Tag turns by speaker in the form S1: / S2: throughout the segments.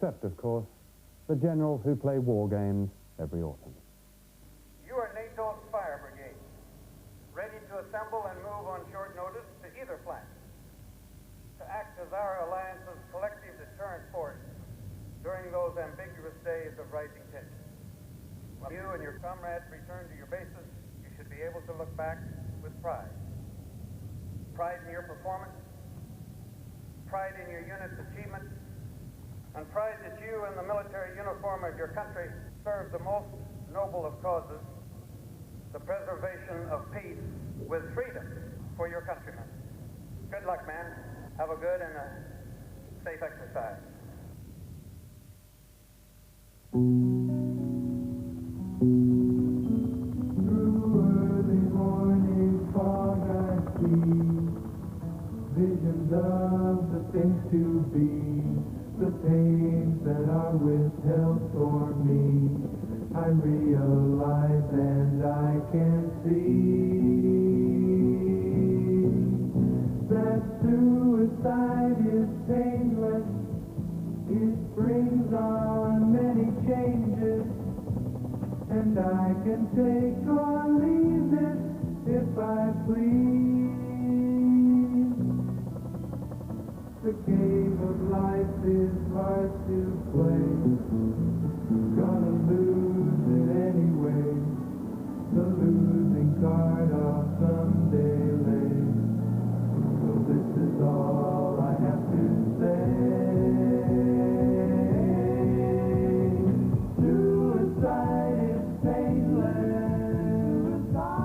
S1: except, of course, the generals who play war games every autumn.
S2: You are NATO's fire brigade, ready to assemble and move on short notice to either flank, to act as our alliance's collective deterrent force during those ambiguous days of rising tension. When you and your comrades return to your bases, you should be able to look back with pride. Pride in your performance, pride in your unit's achievements, and pride that you in the military uniform of your country serve the most noble of causes, the preservation of peace with freedom for your countrymen. Good luck, man. Have a good and a safe exercise.
S3: Through early morning fog I see visions of the things to be, the pains that are withheld for me. I realize and I can see that suicide is painless. It brings on many changes, and I can take or leave it if I please. The game of life is hard to play. Gonna lose it anyway. The losing card I'll someday lay. So this is all I have to say. Suicide is painless.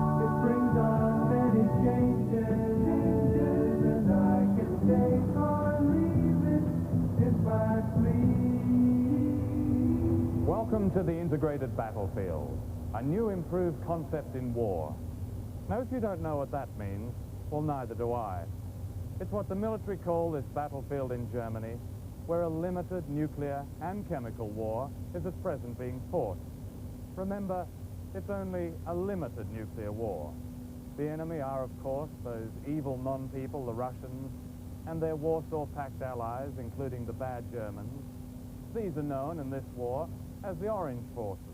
S3: It brings on many changes, and I can take or leave it if I please.
S1: Welcome to the integrated battlefield, a new improved concept in war. Now, if you don't know what that means, well, neither do I. It's what the military call this battlefield in Germany, where a limited nuclear and chemical war is at present being fought. Remember, it's only a limited nuclear war. The enemy are, of course, those evil non-people, the Russians, and their Warsaw Pact allies, including the bad Germans. These are known in this war as the Orange Forces.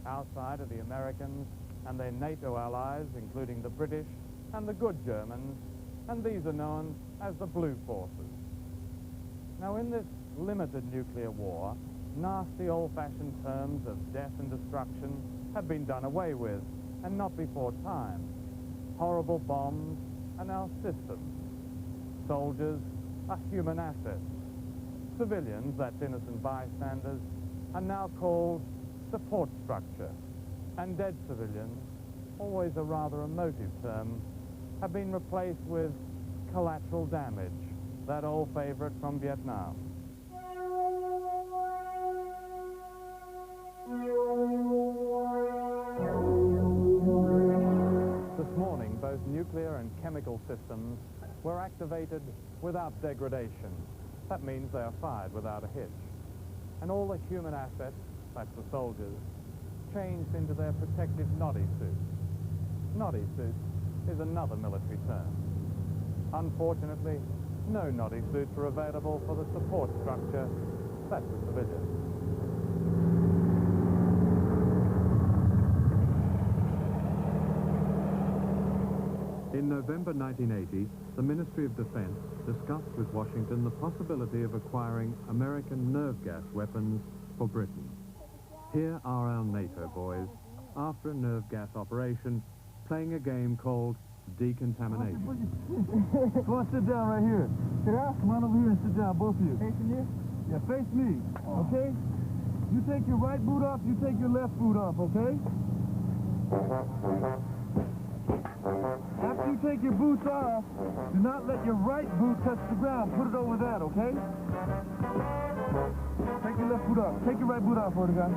S1: Outside are the Americans and their NATO allies, including the British and the good Germans, and these are known as the Blue Forces. Now, in this limited nuclear war, nasty old-fashioned terms of death and destruction have been done away with, and not before time. Horrible bombs are now systems. Soldiers are human assets. Civilians, that's innocent bystanders, are now called support structure. And dead civilians, always a rather emotive term, have been replaced with collateral damage, that old favorite from Vietnam. This morning, both nuclear and chemical systems were activated without degradation. That means they are fired without a hitch. And all the human assets, that's the soldiers, changed into their protective noddy suits. Noddy suits is another military term. Unfortunately, no noddy suits are available for the support structure, that's the civilians. In November 1980, the Ministry of Defense discussed with Washington the possibility of acquiring American nerve gas weapons for Britain. Here are our NATO boys, after a nerve gas operation, playing a game called decontamination.
S4: Come on, sit down right here. Sit down? Come on over here and sit down, both of you. Facing you? Yeah, face me, okay? You take your right boot off, you take your left boot off, okay? After you take your boots off, do not let your right boot touch the ground. Put it over that, okay? Take your left boot off. Take your right boot off, for the guy.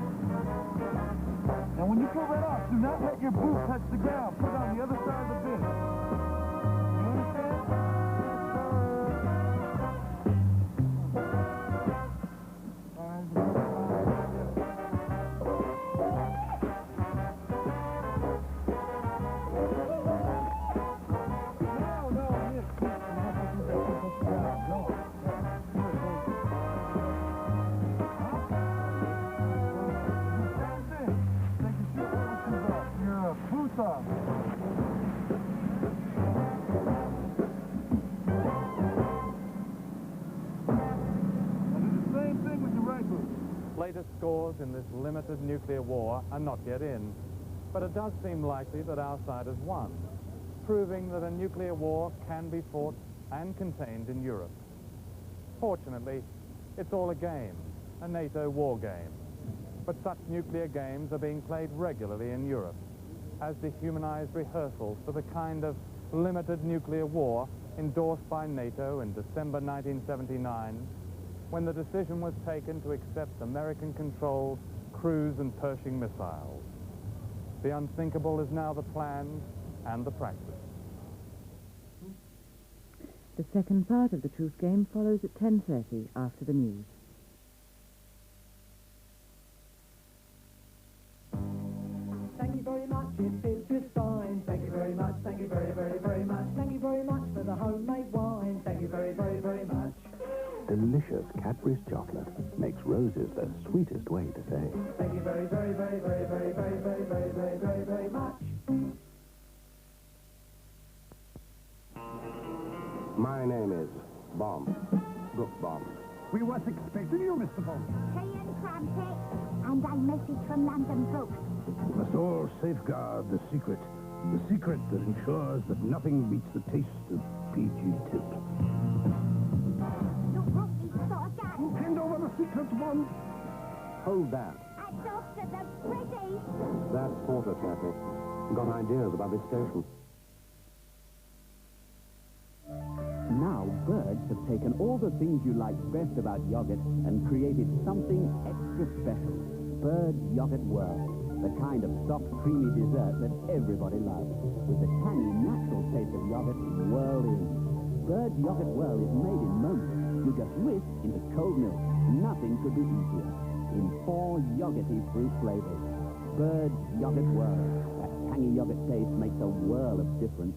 S4: Now, when you put that off, do not let your boot touch the ground. Put it on the other side of the bin. You understand? right boot.
S1: Latest scores in this limited nuclear war are not yet in, but it does seem likely that our side has won, proving that a nuclear war can be fought and contained in Europe. Fortunately, it's all a game, a NATO war game. But such nuclear games are being played regularly in Europe as dehumanized rehearsals for the kind of limited nuclear war endorsed by NATO in December 1979, when the decision was taken to accept American-controlled cruise and Pershing missiles. The unthinkable is now the plan and the practice.
S5: The second part of the truth game follows at 10:30 after the news.
S3: Thank you very much, it feels just fine. Thank you very much, thank you very, very, very much. Thank you very much for the homemade wine. Thank you very, very, very much.
S6: Delicious Cadbury's chocolate makes roses the sweetest way to say.
S3: Thank you very, very, very, very, very, very, very, very, very, very, very much.
S6: My name is Bomb. Brook Bomb.
S4: We was expecting you, Mr. Bond.
S7: Tea and crumpet, and a message from London Brook.
S6: We must all safeguard the secret that ensures that nothing beats the taste of PG Tip.
S7: Look, Brook, he's got a gun.
S6: Hand over the secret one. Hold that.
S7: Hats off to the British.
S6: That's Porter, Kathy. Got ideas about this station.
S8: Now, birds have taken all the things you like best about yogurt and created something extra special. Bird Yogurt World, the kind of soft, creamy dessert that everybody loves, with the tangy, natural taste of yogurt whirled in. Bird Yogurt World is made in moments. You just whisk into cold milk. Nothing could be easier. In 4 yogurty fruit flavors. Bird Yogurt World. That tangy yogurt taste makes a world of difference.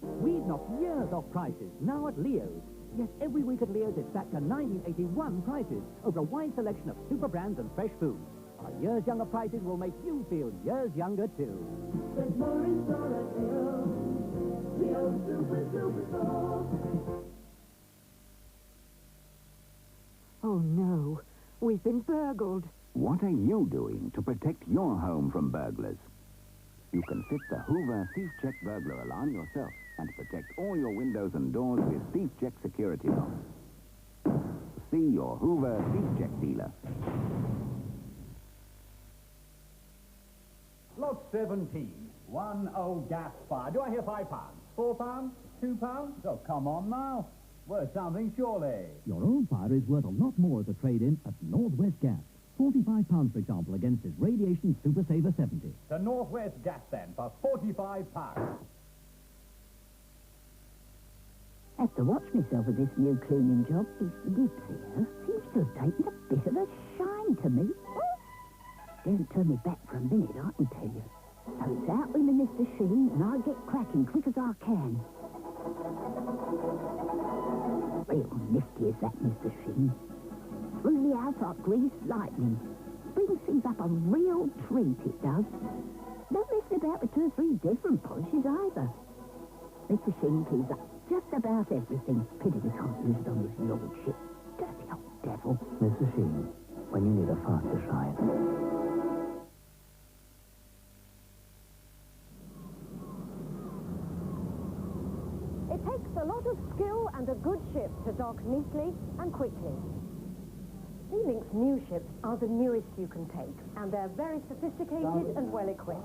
S9: We've knocked years off prices, now at Leo's. Yes, every week at Leo's it's back to 1981 prices over a wide selection of super brands and fresh foods. Our years younger prices will make you feel years younger too.
S3: There's more in store at Leo's. Leo's Super Store.
S5: Oh, no. We've been burgled.
S10: What are you doing to protect your home from burglars? You can fit the Hoover Thief Check burglar alarm yourself and protect all your windows and doors with Thief Check security locks. See your Hoover Thief Check dealer.
S11: Lot 17. 1 old gas fire. Do I hear £5? £4? £2? Oh, come on now. Worth something, surely.
S12: Your old fire is worth a lot more as a trade-in at Northwest Gas. £45, for example, against this Radiation Super Saver 70.
S11: To Northwest Gas, then, for £45.
S7: I have to watch myself with this new cleaning job. His lips here seems to have taken a bit of a shine to me. Don't turn me back for a minute, I can tell you. So it's out with me, Mr. Sheen, and I'll get cracking quick as I can. Real nifty is that, Mr. Sheen. Through the house like greased lightning. Brings things up a real treat, it does. Don't mess about with 2 or 3 different polishes either. Mr. Sheen cleans up just about everything. Pity we can't use it on his lordship. Dirty old devil.
S12: Mr. Sheen, when you need a faster shine.
S13: It takes a lot of skill and a good ship to dock neatly and quickly. Sea Link's new ships are the newest you can take, and they're very sophisticated and well-equipped.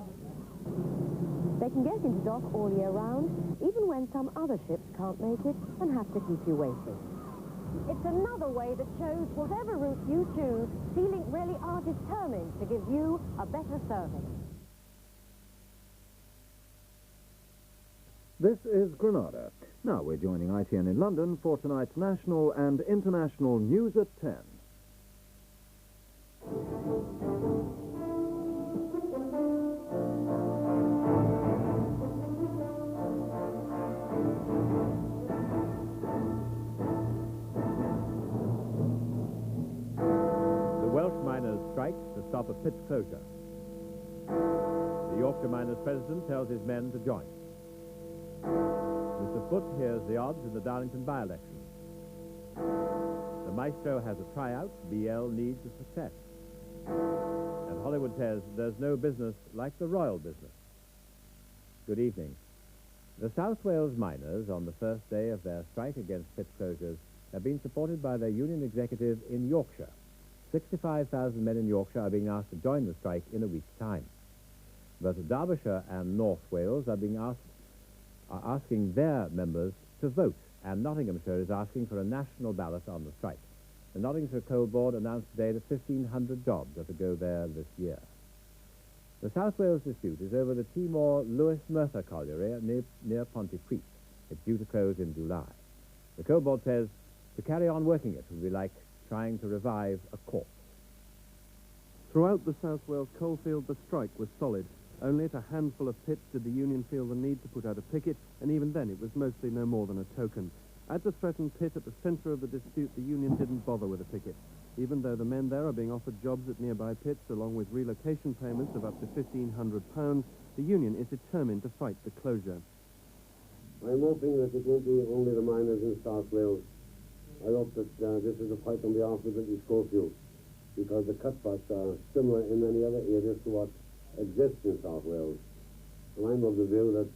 S13: They can get into dock all year round, even when some other ships can't make it and have to keep you waiting. It's another way that shows whatever route you choose, Sea Link really are determined to give you a better service.
S14: This is Granada. Now we're joining ITN in London for tonight's national and international news at 10.
S15: The Welsh miners strike to stop a pit closure. The Yorkshire miners' president tells his men to join. Mr. Foote hears the odds in the Darlington by-election. the maestro has a tryout, BL needs a success. And Hollywood says there's no business like the royal business. Good evening. The South Wales miners, on the first day of their strike against pit closures, have been supported by their union executive in Yorkshire. 65,000 men in Yorkshire are being asked to join the strike in a week's time. But Derbyshire and North Wales are asking their members to vote, and Nottinghamshire is asking for a national ballot on the strike. The Nottinghamshire Coal Board announced today that 1,500 jobs are to go there this year. The South Wales dispute is over the Timor-Lewis Merthyr colliery near Pontypridd. It's due to close in July. The Coal Board says to carry on working it would be like trying to revive a corpse.
S16: Throughout the South Wales coalfield, the strike was solid. Only at a handful of pits did the union feel the need to put out a picket, and even then it was mostly no more than a token. At the threatened pit at the centre of the dispute, the union didn't bother with a picket. Even though the men there are being offered jobs at nearby pits, along with relocation payments of up to £1,500, the union is determined to fight the closure.
S17: I'm hoping that it won't be only the miners in South Wales. I hope that this is a fight on behalf of the British coalfields, because the cutbacks are similar in many other areas to what exists in South Wales. And I'm of the view that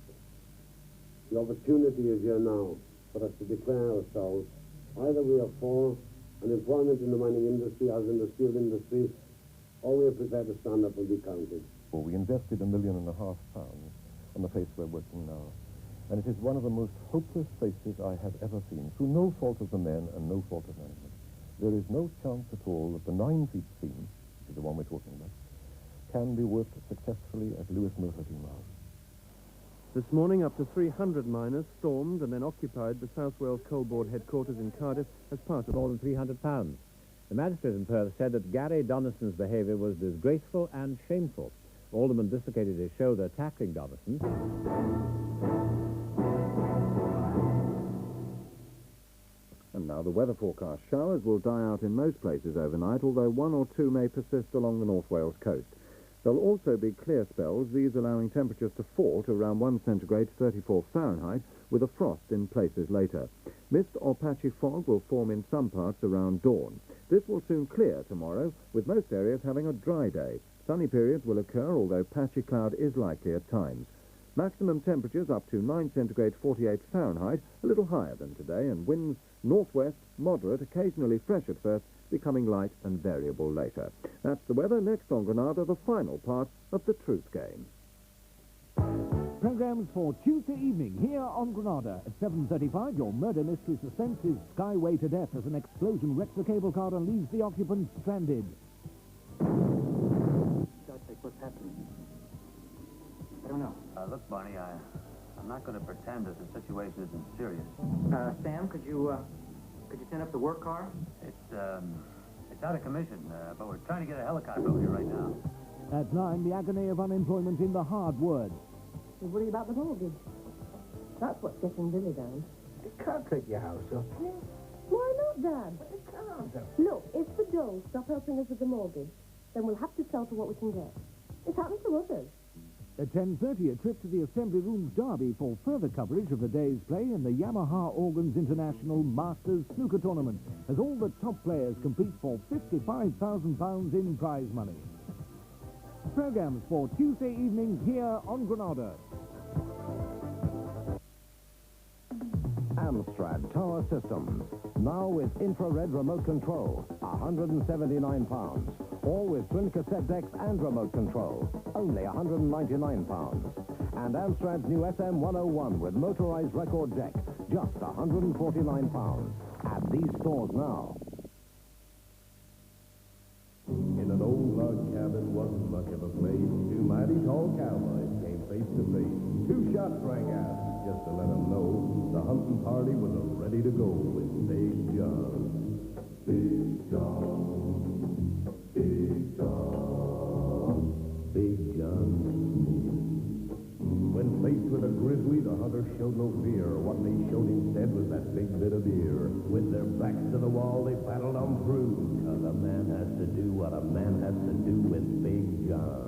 S17: the opportunity is here now for us to declare ourselves. Either we are for an employment in the mining industry as in the steel industry, or we are prepared to stand up and be counted.
S18: Well, we invested £1.5 million on the place we're working now. And it is one of the most hopeless places I have ever seen, through no fault of the men and no fault of management. There is no chance at all that the 9-feet seam, which is the one we're talking about, can be worked successfully at Lewis Merthyr Timor.
S16: This morning, up to 300 miners stormed and then occupied the South Wales Coal Board headquarters in Cardiff as part of
S15: more than £300. The magistrate in Perth said that Gary Donaldson's behaviour was disgraceful and shameful. Aldermen dislocated his shoulder tackling Donaldson.
S14: And now the weather forecast. Showers will die out in most places overnight, although one or two may persist along the North Wales coast. There'll also be clear spells, these allowing temperatures to fall to around 1 centigrade, 34 Fahrenheit, with a frost in places later. Mist or patchy fog will form in some parts around dawn. This will soon clear tomorrow, with most areas having a dry day. Sunny periods will occur, although patchy cloud is likely at times. Maximum temperatures up to 9 centigrade, 48 Fahrenheit, a little higher than today, and winds northwest, moderate, occasionally fresh at first, becoming light and variable later. That's the weather. Next on Granada, the final part of the Truth Game.
S9: Programmes for Tuesday evening here on Granada. At 7:35, your murder mystery suspense is skyway to death as an explosion wrecks the cable car and leaves the occupants stranded.
S19: What's happening? I don't know. Look, Barney, I'm not going to pretend that the situation isn't serious.
S20: Sam, could you send up the work car?
S19: It's out of commission, but we're trying to get a helicopter over here right now.
S9: At 9, the agony of unemployment in the hard word.
S21: You worry about the mortgage. That's what's getting Billy down.
S6: You can't take your house up.
S21: Why not, Dad?
S6: You can't.
S21: Look, if the Doles stop helping us with the mortgage, then we'll have to sell for what we can get. It's happened to others.
S9: At 10:30, a trip to the Assembly Rooms Derby for further coverage of the day's play in the Yamaha Organs International Masters Snooker Tournament, as all the top players compete for £55,000 in prize money. Programmes for Tuesday evenings here on Granada.
S22: Amstrad Tower Systems, now with infrared remote control, £179. All with twin cassette decks and remote control, only £199. And Amstrad's new SM101 with motorized record deck, just £149. At these stores now.
S23: In an old log cabin wasn't much of a place. Two mighty tall cowboys came face to face. Two shots rang out just to let them know the hunting party was ready to go with Big John. Big John. Big John. Big John. When faced with a grizzly, the hunter showed no fear. What they showed instead was that big bit of ear. With their backs to the wall, they battled on through. 'Cause a man has to do what a man has to do with Big John.